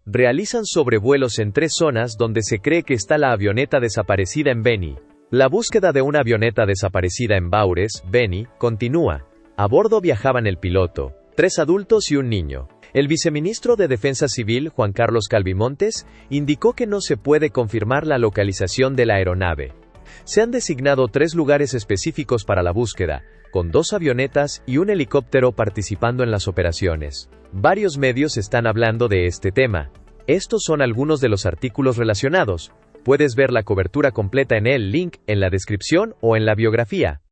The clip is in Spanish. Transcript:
Realizan sobrevuelos en 3 zonas donde se cree que está la avioneta desaparecida en Beni. La búsqueda de una avioneta desaparecida en Baures, Beni, continúa. A bordo viajaban el piloto, 3 adultos y un niño. El viceministro de Defensa Civil, Juan Carlos Calvimontes, indicó que no se puede confirmar la localización de la aeronave. Se han designado 3 lugares específicos para la búsqueda, con 2 avionetas y un helicóptero participando en las operaciones. Varios medios están hablando de este tema. Estos son algunos de los artículos relacionados. Puedes ver la cobertura completa en el link en la descripción o en la biografía.